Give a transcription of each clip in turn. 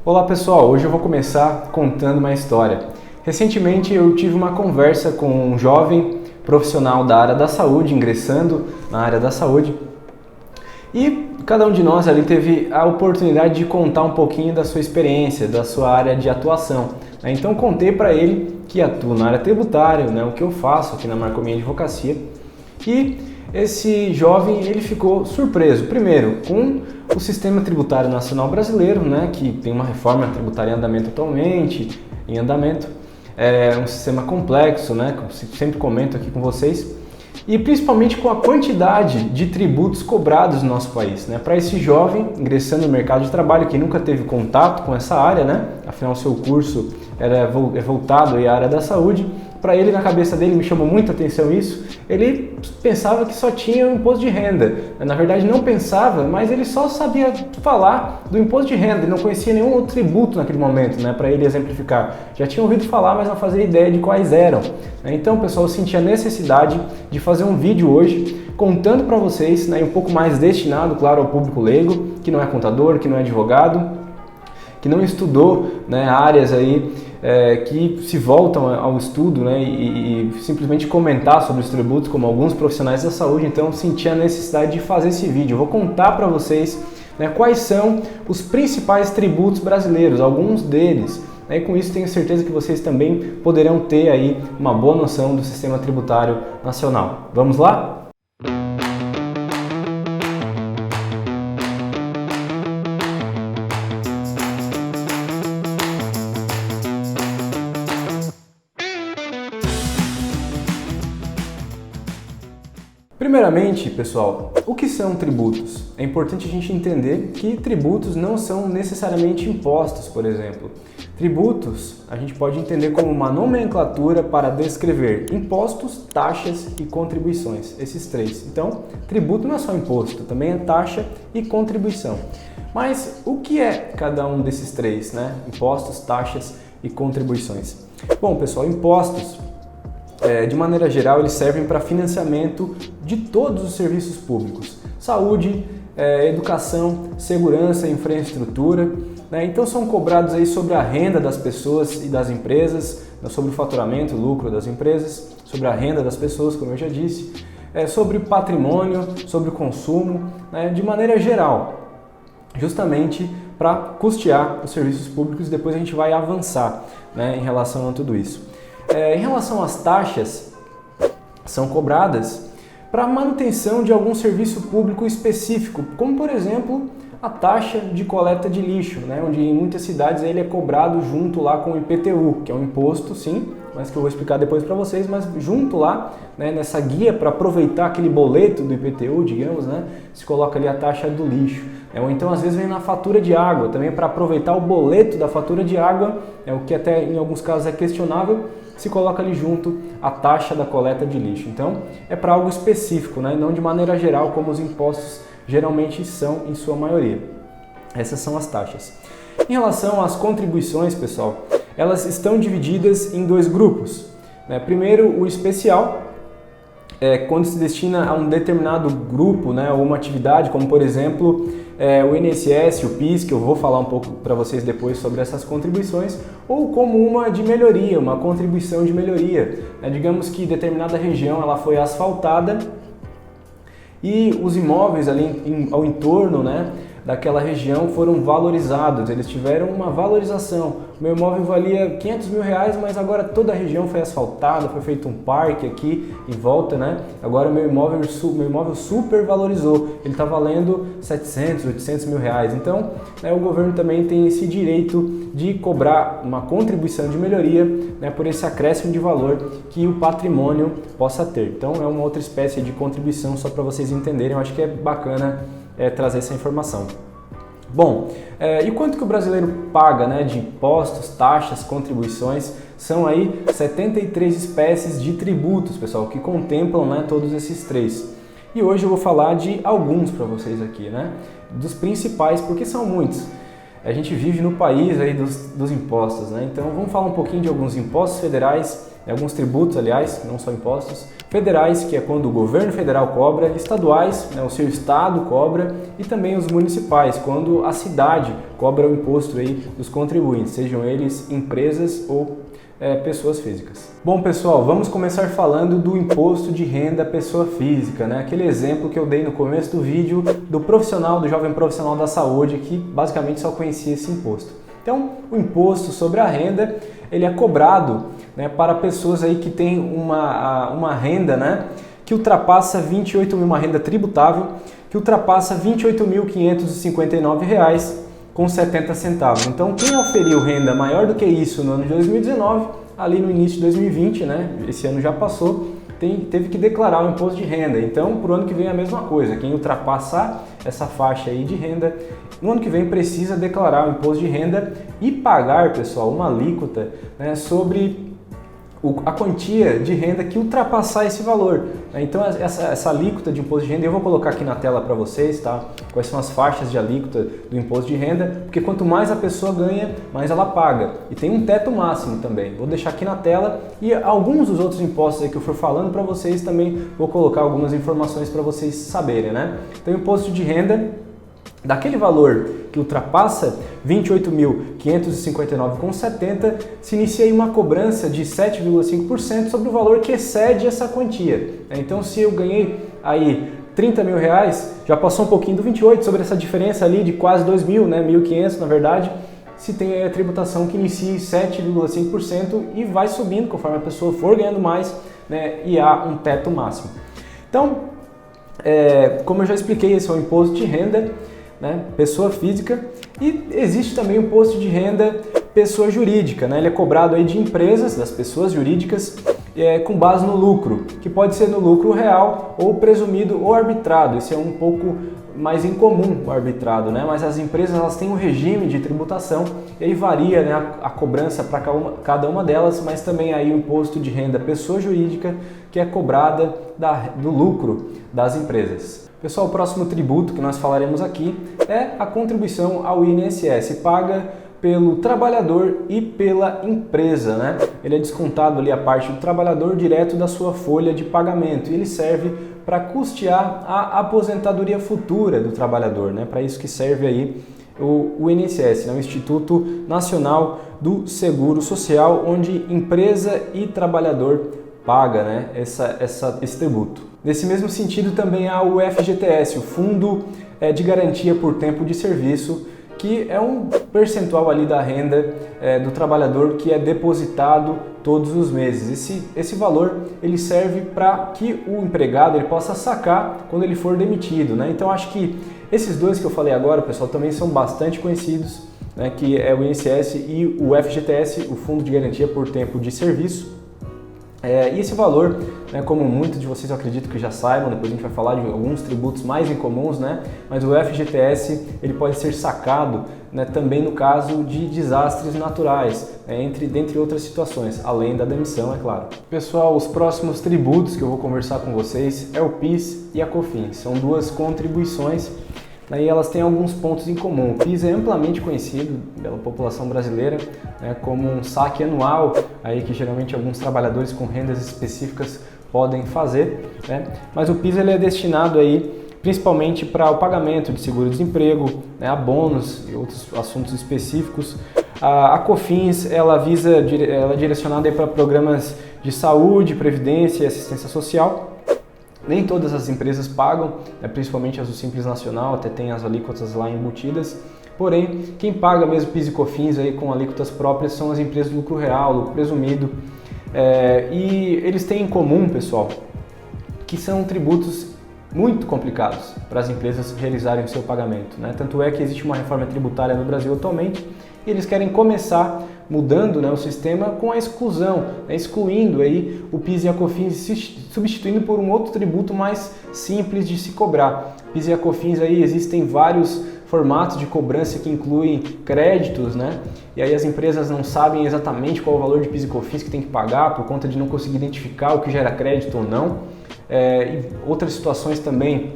Olá pessoal, hoje eu vou começar contando uma história. Recentemente eu tive uma conversa com um jovem profissional da área da saúde, ingressando na área da saúde, e cada um de nós ali teve a oportunidade de contar um pouquinho da sua experiência, da sua área de atuação. Então contei para ele que atuo na área tributária, o que eu faço aqui na Marcomin Advocacia, e esse jovem ele ficou surpreso, primeiro, com o sistema tributário nacional brasileiro, que tem uma reforma tributária em andamento atualmente, é um sistema complexo, que eu sempre comento aqui com vocês, e principalmente com a quantidade de tributos cobrados no nosso país. Para esse jovem ingressando no mercado de trabalho, que nunca teve contato com essa área, afinal seu curso é voltado à área da saúde, para ele, na cabeça dele, me chamou muita atenção isso, ele pensava que só tinha o imposto de renda. Na verdade não pensava, mas ele só sabia falar do imposto de renda, ele não conhecia nenhum outro tributo naquele momento, para ele exemplificar. Já tinha ouvido falar, mas não fazia ideia de quais eram. Então, pessoal, eu senti a necessidade de fazer um vídeo hoje contando para vocês, um pouco mais destinado, claro, ao público leigo, que não é contador, que não é advogado, que não estudou áreas aí que se voltam ao estudo e simplesmente comentar sobre os tributos como alguns profissionais da saúde. Então senti a necessidade de fazer esse vídeo. Eu vou contar para vocês quais são os principais tributos brasileiros, alguns deles. E com isso tenho certeza que vocês também poderão ter aí uma boa noção do sistema tributário nacional. Vamos lá? Primeiramente, pessoal, o que são tributos? É importante a gente entender que tributos não são necessariamente impostos, por exemplo. Tributos a gente pode entender como uma nomenclatura para descrever impostos, taxas e contribuições, esses três. Então, tributo não é só imposto, também é taxa e contribuição. Mas o que é cada um desses três, Impostos, taxas e contribuições? Bom, pessoal, impostos, de maneira geral, eles servem para financiamento de todos os serviços públicos, saúde, educação, segurança, infraestrutura. Então são cobrados aí sobre a renda das pessoas e das empresas, sobre o faturamento, o lucro das empresas, sobre a renda das pessoas, como eu já disse, sobre patrimônio, sobre o consumo, de maneira geral, justamente para custear os serviços públicos. E depois a gente vai avançar em relação a tudo isso. Em relação às taxas, são cobradas para manutenção de algum serviço público específico, como por exemplo a taxa de coleta de lixo, onde em muitas cidades ele é cobrado junto lá com o IPTU, que é um imposto, sim, mas que eu vou explicar depois para vocês, mas junto lá, nessa guia para aproveitar aquele boleto do IPTU, digamos, se coloca ali a taxa do lixo. Ou então às vezes vem na fatura de água, também para aproveitar o boleto da fatura de água, o que até em alguns casos é questionável, se coloca ali junto a taxa da coleta de lixo. Então é para algo específico, não de maneira geral como os impostos geralmente são em sua maioria. Essas são as taxas. Em relação às contribuições, pessoal, elas estão divididas em dois grupos. Primeiro, o especial, quando se destina a um determinado grupo, ou uma atividade, como por exemplo o INSS, o PIS, que eu vou falar um pouco para vocês depois sobre essas contribuições, ou como uma de melhoria, uma contribuição de melhoria. Digamos que determinada região ela foi asfaltada e os imóveis ali ao entorno daquela região foram valorizados, eles tiveram uma valorização. O meu imóvel valia 500 mil reais, mas agora toda a região foi asfaltada, foi feito um parque aqui em volta, Agora o meu imóvel super valorizou, ele está valendo 700, 800 mil reais. Então, o governo também tem esse direito de cobrar uma contribuição de melhoria, por esse acréscimo de valor que o patrimônio possa ter. Então, é uma outra espécie de contribuição, só para vocês entenderem. Eu acho que é bacana trazer essa informação. Bom, e quanto que o brasileiro paga de impostos, taxas, contribuições? São aí 73 espécies de tributos, pessoal, que contemplam todos esses três. E hoje eu vou falar de alguns para vocês aqui, dos principais, porque são muitos. A gente vive no país aí dos impostos, Então vamos falar um pouquinho de alguns impostos federais, alguns tributos, aliás, não só impostos, federais, que é quando o governo federal cobra, estaduais, né, o seu estado cobra, e também os municipais, quando a cidade cobra o imposto aí dos contribuintes, sejam eles empresas ou pessoas físicas. Bom, pessoal, vamos começar falando do imposto de renda pessoa física, né? Aquele exemplo que eu dei no começo do vídeo do profissional, do jovem profissional da saúde, que basicamente só conhecia esse imposto. Então, o imposto sobre a renda, ele é cobrado, né, para pessoas aí que têm uma renda, né, que ultrapassa 28 mil, uma renda tributável, que ultrapassa R$ 28.559,70. Então, quem oferiu renda maior do que isso no ano de 2019, ali no início de 2020, né, esse ano já passou, teve que declarar o imposto de renda. Então, para o ano que vem é a mesma coisa. Quem ultrapassar essa faixa aí de renda, no ano que vem precisa declarar o imposto de renda e pagar, pessoal, uma alíquota, né, sobre a quantia de renda que ultrapassar esse valor. Então essa alíquota de imposto de renda eu vou colocar aqui na tela para vocês, tá? Quais são as faixas de alíquota do imposto de renda, porque quanto mais a pessoa ganha, mais ela paga. E tem um teto máximo também. Vou deixar aqui na tela e alguns dos outros impostos aí que eu for falando para vocês também vou colocar algumas informações para vocês saberem, né? Então imposto de renda daquele valor que ultrapassa R$ 28.559,70, se inicia aí uma cobrança de 7,5% sobre o valor que excede essa quantia. Então, se eu ganhei aí R$ 30 mil, já passou um pouquinho do 28 sobre essa diferença ali de quase 2 mil, né? 1.500 na verdade, se tem aí a tributação que inicia 7,5% e vai subindo conforme a pessoa for ganhando mais, né? E há um teto máximo. Então, como eu já expliquei, esse é o imposto de renda, né, pessoa física, e existe também o imposto de renda pessoa jurídica, né? Ele é cobrado aí de empresas, das pessoas jurídicas, com base no lucro, que pode ser no lucro real ou presumido ou arbitrado. Esse é um pouco mais incomum, o arbitrado, né? Mas as empresas elas têm um regime de tributação e aí varia, né, a cobrança para cada uma delas, mas também aí o imposto de renda pessoa jurídica, que é cobrada do lucro das empresas. Pessoal, o próximo tributo que nós falaremos aqui é a contribuição ao INSS, paga pelo trabalhador e pela empresa, né? Ele é descontado ali a parte do trabalhador direto da sua folha de pagamento e ele serve para custear a aposentadoria futura do trabalhador, né? Para isso que serve aí o INSS, né? O Instituto Nacional do Seguro Social, onde empresa e trabalhador paga, né, esse tributo. Nesse mesmo sentido também há o FGTS, o Fundo de Garantia por Tempo de Serviço, que é um percentual ali da renda do trabalhador que é depositado todos os meses. Esse valor ele serve para que o empregado ele possa sacar quando ele for demitido, né? Então acho que esses dois que eu falei agora, pessoal, também são bastante conhecidos, né, que é o INSS e o FGTS, o Fundo de Garantia por Tempo de Serviço. E esse valor, né, como muitos de vocês eu acredito que já saibam, depois a gente vai falar de alguns tributos mais incomuns, né, mas o FGTS ele pode ser sacado, né, também no caso de desastres naturais, né, dentre outras situações, além da demissão, é claro. Pessoal, os próximos tributos que eu vou conversar com vocês é o PIS e a COFINS, são duas contribuições. Aí elas têm alguns pontos em comum. O PIS é amplamente conhecido pela população brasileira, né, como um saque anual aí que geralmente alguns trabalhadores com rendas específicas podem fazer, né? Mas o PIS ele é destinado aí principalmente para o pagamento de seguro-desemprego, né, abonos e outros assuntos específicos. A COFINS ela é direcionada para programas de saúde, previdência e assistência social. Nem todas as empresas pagam, né, principalmente as do Simples Nacional, até tem as alíquotas lá embutidas. Porém, quem paga mesmo PIS e COFINS aí com alíquotas próprias são as empresas de lucro real, lucro presumido. E eles têm em comum, pessoal, que são tributos muito complicados para as empresas realizarem o seu pagamento, né? Tanto é que existe uma reforma tributária no Brasil atualmente e eles querem começar mudando, né, o sistema com a exclusão, né, excluindo aí o PIS e a COFINS, substituindo por um outro tributo mais simples de se cobrar. PIS e a COFINS aí existem vários formatos de cobrança que incluem créditos, né? E aí as empresas não sabem exatamente qual é o valor de PIS e COFINS que tem que pagar por conta de não conseguir identificar o que gera crédito ou não. E outras situações também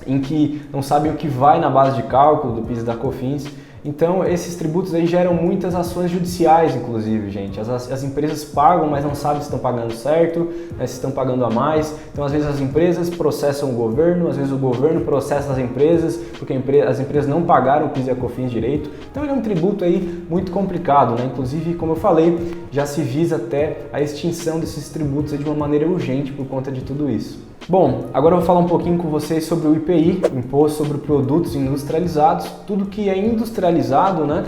em que não sabem o que vai na base de cálculo do PIS e da COFINS. Então, esses tributos aí geram muitas ações judiciais, inclusive, gente. As empresas pagam, mas não sabem se estão pagando certo, né, se estão pagando a mais. Então, às vezes as empresas processam o governo, às vezes o governo processa as empresas, porque as empresas não pagaram o PIS e a COFINS direito. Então, ele é um tributo aí muito complicado, né? Inclusive, como eu falei, já se visa até a extinção desses tributos aí de uma maneira urgente por conta de tudo isso. Bom, agora eu vou falar um pouquinho com vocês sobre o IPI, Imposto sobre Produtos Industrializados. Tudo que é industrializado, né?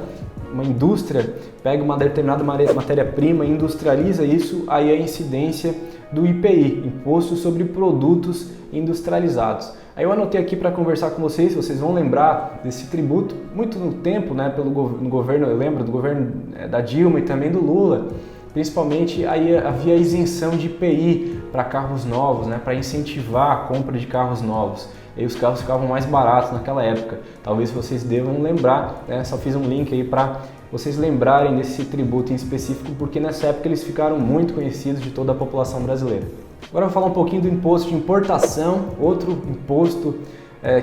Uma indústria pega uma determinada matéria-prima e industrializa isso, aí é a incidência do IPI, Imposto sobre Produtos Industrializados. Aí eu anotei aqui para conversar com vocês vão lembrar desse tributo, muito no tempo, né, no governo, eu lembro do governo da Dilma e também do Lula. Principalmente aí havia isenção de IPI para carros novos, né, para incentivar a compra de carros novos. E os carros ficavam mais baratos naquela época. Talvez vocês devam lembrar, né? Só fiz um link aí para vocês lembrarem desse tributo em específico, porque nessa época eles ficaram muito conhecidos de toda a população brasileira. Agora eu vou falar um pouquinho do imposto de importação, outro imposto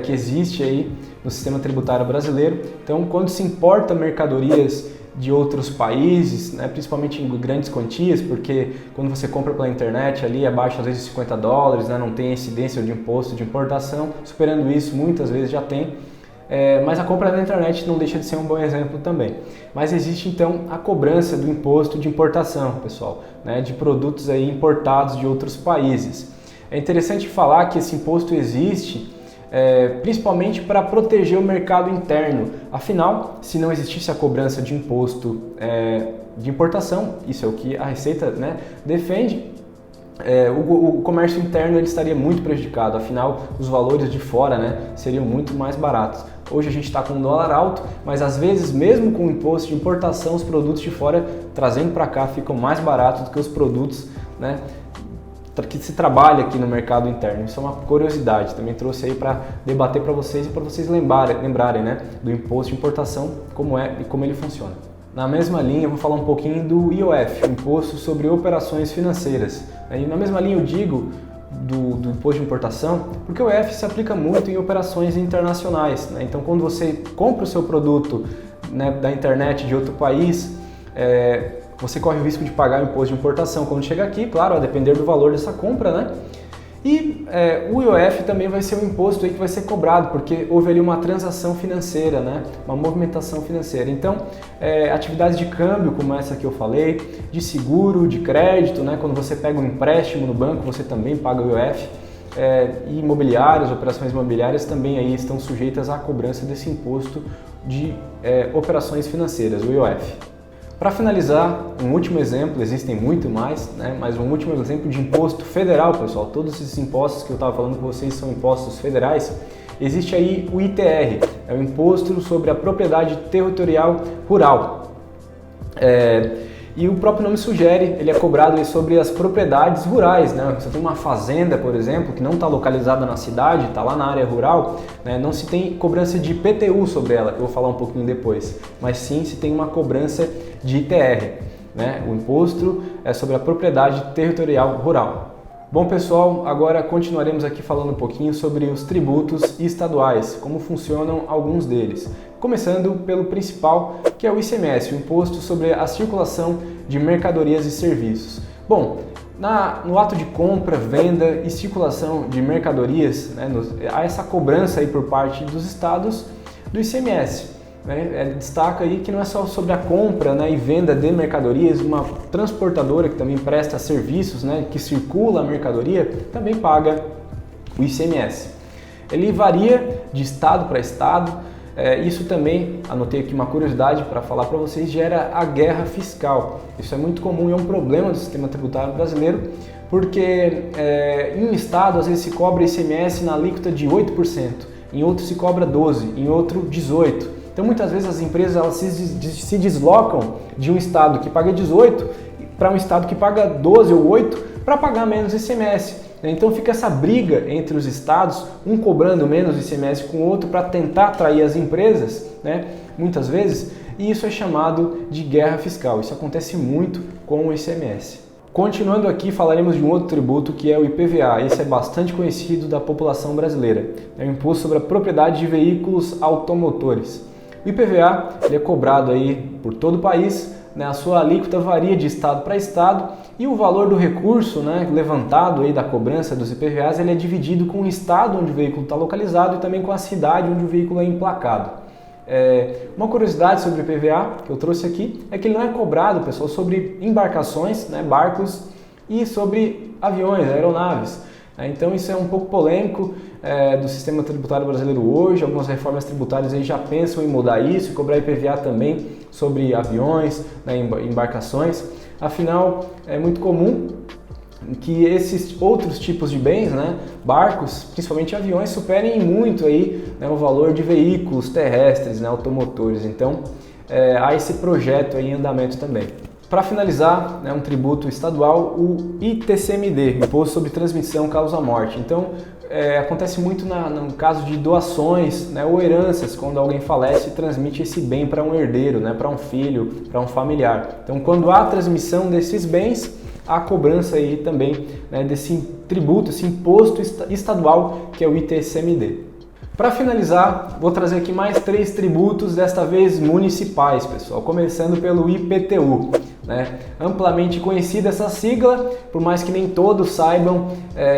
que existe aí no sistema tributário brasileiro. Então, quando se importa mercadorias de outros países, né, principalmente em grandes quantias, porque quando você compra pela internet ali abaixo às vezes de $50, né, não tem incidência de imposto de importação, superando isso muitas vezes já tem, mas a compra na internet não deixa de ser um bom exemplo também. Mas existe então a cobrança do imposto de importação, pessoal, né, de produtos aí importados de outros países. É interessante falar que esse imposto existe principalmente para proteger o mercado interno. Afinal, se não existisse a cobrança de imposto de importação, isso é o que a Receita, né, defende, o comércio interno ele estaria muito prejudicado. Afinal, os valores de fora, né, seriam muito mais baratos. Hoje a gente está com um dólar alto, mas às vezes mesmo com o imposto de importação, os produtos de fora trazendo para cá ficam mais baratos do que os produtos, né, que se trabalha aqui no mercado interno. Isso é uma curiosidade, também trouxe aí para debater para vocês e para vocês lembrarem, né, do imposto de importação, como é e como ele funciona. Na mesma linha, eu vou falar um pouquinho do IOF, o Imposto sobre Operações Financeiras. E na mesma linha eu digo do imposto de importação, porque o IOF se aplica muito em operações internacionais, né? Então, quando você compra o seu produto, né, da internet de outro país, você corre o risco de pagar o imposto de importação quando chega aqui, claro, a depender do valor dessa compra, né? E o IOF também vai ser um imposto aí que vai ser cobrado, porque houve ali uma transação financeira, né? Uma movimentação financeira. Então, atividades de câmbio, como essa que eu falei, de seguro, de crédito, né? Quando você pega um empréstimo no banco, você também paga o IOF. E imobiliárias, operações imobiliárias também aí estão sujeitas à cobrança desse imposto de operações financeiras, o IOF. Para finalizar, um último exemplo, existem muito mais, né? Mas um último exemplo de imposto federal, pessoal. Todos esses impostos que eu estava falando com vocês são impostos federais. Existe aí o ITR, é o Imposto sobre a Propriedade Territorial Rural. E o próprio nome sugere, ele é cobrado sobre as propriedades rurais, né? Você tem uma fazenda, por exemplo, que não está localizada na cidade, está lá na área rural, né? Não se tem cobrança de IPTU sobre ela, que eu vou falar um pouquinho depois, mas sim se tem uma cobrança de ITR, né? O Imposto é sobre a Propriedade Territorial Rural. Bom pessoal, agora continuaremos aqui falando um pouquinho sobre os tributos estaduais, como funcionam alguns deles. Começando pelo principal, que é o ICMS, o Imposto sobre a Circulação de Mercadorias e Serviços. Bom, no ato de compra, venda e circulação de mercadorias, né, há essa cobrança aí por parte dos estados do ICMS. Destaca aí que não é só sobre a compra, né, e venda de mercadorias, uma transportadora que também presta serviços, né, que circula a mercadoria, também paga o ICMS. Ele varia de estado para estado. Isso também, anotei aqui uma curiosidade para falar para vocês, gera a guerra fiscal. Isso é muito comum e é um problema do sistema tributário brasileiro, porque em um estado às vezes se cobra ICMS na alíquota de 8%, em outro se cobra 12%, em outro 18%. Então muitas vezes as empresas elas se deslocam de um estado que paga 18% para um estado que paga 12 ou 8% para pagar menos ICMS. Então fica essa briga entre os estados, um cobrando menos ICMS com o outro para tentar atrair as empresas, né, muitas vezes, e isso é chamado de guerra fiscal. Isso acontece muito com o ICMS. Continuando aqui, falaremos de um outro tributo que é o IPVA. Esse é bastante conhecido da população brasileira. É o Imposto sobre a Propriedade de Veículos Automotores. O O IPVA ele é cobrado aí por todo o país, né? A sua alíquota varia de estado para estado e o valor do recurso, né, levantado aí da cobrança dos IPVAs ele é dividido com o estado onde o veículo está localizado e também com a cidade onde o veículo é emplacado. Uma curiosidade sobre o IPVA que eu trouxe aqui é que ele não é cobrado, pessoal, sobre embarcações, né, barcos e sobre aviões, aeronaves. Então isso é um pouco polêmico do sistema tributário brasileiro hoje. Algumas reformas tributárias aí já pensam em mudar isso, cobrar IPVA também sobre aviões, né, embarcações. Afinal, é muito comum que esses outros tipos de bens, né, barcos, principalmente aviões, superem muito aí, né, o valor de veículos terrestres, né, automotores. Então há esse projeto aí em andamento também. Para finalizar, né, um tributo estadual, o ITCMD, Imposto sobre Transmissão Causa Morte. Então, acontece muito no caso de doações, né, ou heranças, quando alguém falece e transmite esse bem para um herdeiro, né, para um filho, para um familiar. Então, quando há transmissão desses bens, há cobrança aí também, né, desse tributo, esse imposto estadual que é o ITCMD. Para finalizar, vou trazer aqui mais 3 tributos, desta vez municipais, pessoal, começando pelo IPTU. Né? Amplamente conhecida essa sigla, por mais que nem todos saibam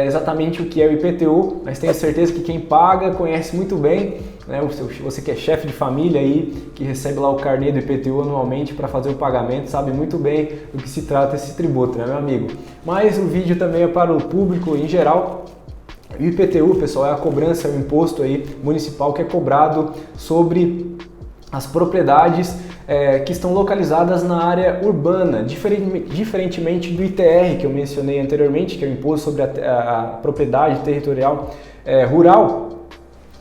exatamente o que é o IPTU, mas tenho certeza que quem paga conhece muito bem, né? Você que é chefe de família aí, que recebe lá o carnê do IPTU anualmente para fazer o pagamento, sabe muito bem do que se trata esse tributo, né, meu amigo? Mas o vídeo também é para o público em geral. O IPTU, pessoal, é a cobrança, é o imposto aí municipal que é cobrado sobre as propriedades que estão localizadas na área urbana, diferentemente do ITR, que eu mencionei anteriormente, que é o imposto sobre a propriedade territorial rural.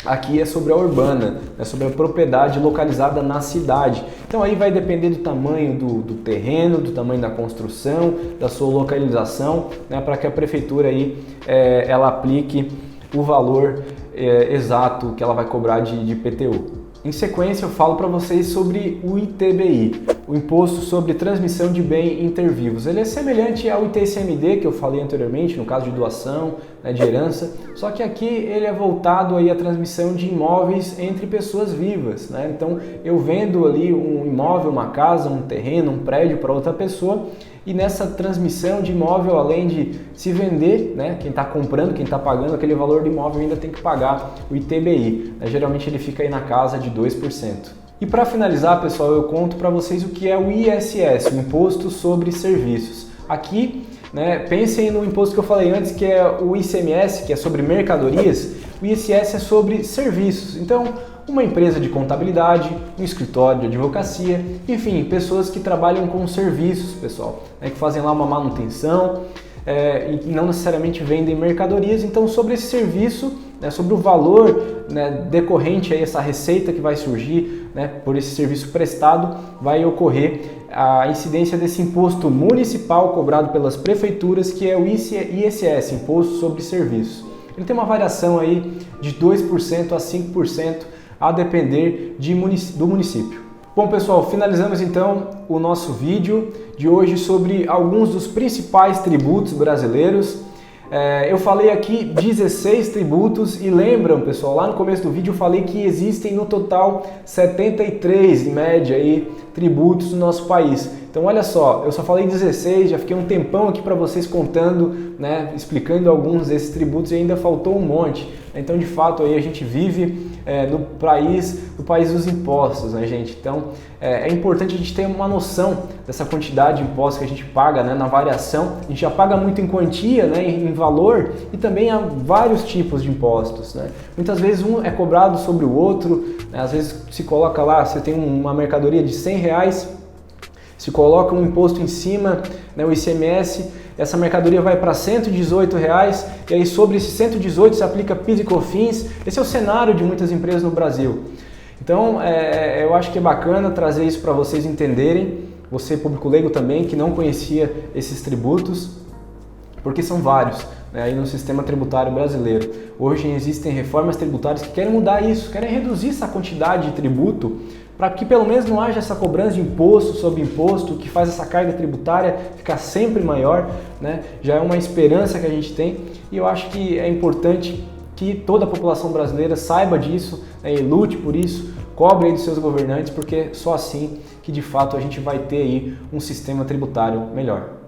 Aqui é sobre a urbana, é sobre a propriedade localizada na cidade. Então aí vai depender do tamanho do terreno, do tamanho da construção, da sua localização, né, para que a prefeitura aí, ela aplique o valor exato que ela vai cobrar de IPTU. Em sequência eu falo para vocês sobre o ITBI, o Imposto sobre Transmissão de Bem Intervivos. Ele é semelhante ao ITCMD que eu falei anteriormente, no caso de doação, né, de herança, só que aqui ele é voltado aí à transmissão de imóveis entre pessoas vivas. Né? Então eu vendo ali um imóvel, uma casa, um terreno, um prédio para outra pessoa, e nessa transmissão de imóvel, além de se vender, né, quem está comprando, quem está pagando aquele valor do imóvel ainda tem que pagar o ITBI. Né? Geralmente ele fica aí na casa de 2%. E para finalizar, pessoal, eu conto para vocês o que é o ISS, o Imposto sobre Serviços. Aqui, né, pensem no imposto que eu falei antes, que é o ICMS, que é sobre mercadorias. O ISS é sobre serviços. Então, uma empresa de contabilidade, um escritório de advocacia, enfim, pessoas que trabalham com serviços, pessoal, né, que fazem lá uma manutenção e não necessariamente vendem mercadorias. Então, sobre esse serviço, né, sobre o valor, né, decorrente a essa receita que vai surgir, né, por esse serviço prestado, vai ocorrer a incidência desse imposto municipal cobrado pelas prefeituras, que é o ISS, Imposto sobre Serviços. Ele tem uma variação aí de 2% a 5%, a depender do município. Bom, pessoal, finalizamos então o nosso vídeo de hoje sobre alguns dos principais tributos brasileiros. Eu falei aqui 16 tributos e lembram, pessoal, lá no começo do vídeo eu falei que existem no total 73, em média, aí, tributos no nosso país. Então olha só, eu só falei 16, já fiquei um tempão aqui para vocês contando, né, explicando alguns desses tributos e ainda faltou um monte. Então de fato aí a gente vive no país dos impostos, né, gente? Então é importante a gente ter uma noção dessa quantidade de impostos que a gente paga, né, na variação. A gente já paga muito em quantia, né, em valor, e também há vários tipos de impostos, né? Muitas vezes um é cobrado sobre o outro, né? Às vezes se coloca lá, você tem uma mercadoria de R$100, se coloca um imposto em cima, né, o ICMS, essa mercadoria vai para R$118, e aí sobre esse 118 se aplica PIS e COFINS. Esse é o cenário de muitas empresas no Brasil. Então eu acho que é bacana trazer isso para vocês entenderem, você público leigo também, que não conhecia esses tributos, porque são vários, né, aí no sistema tributário brasileiro. Hoje existem reformas tributárias que querem mudar isso, querem reduzir essa quantidade de tributo, para que pelo menos não haja essa cobrança de imposto sobre imposto, que faz essa carga tributária ficar sempre maior, né? Já é uma esperança que a gente tem, e eu acho que é importante que toda a população brasileira saiba disso, né, e lute por isso, cobre aí dos seus governantes, porque só assim que de fato a gente vai ter aí um sistema tributário melhor.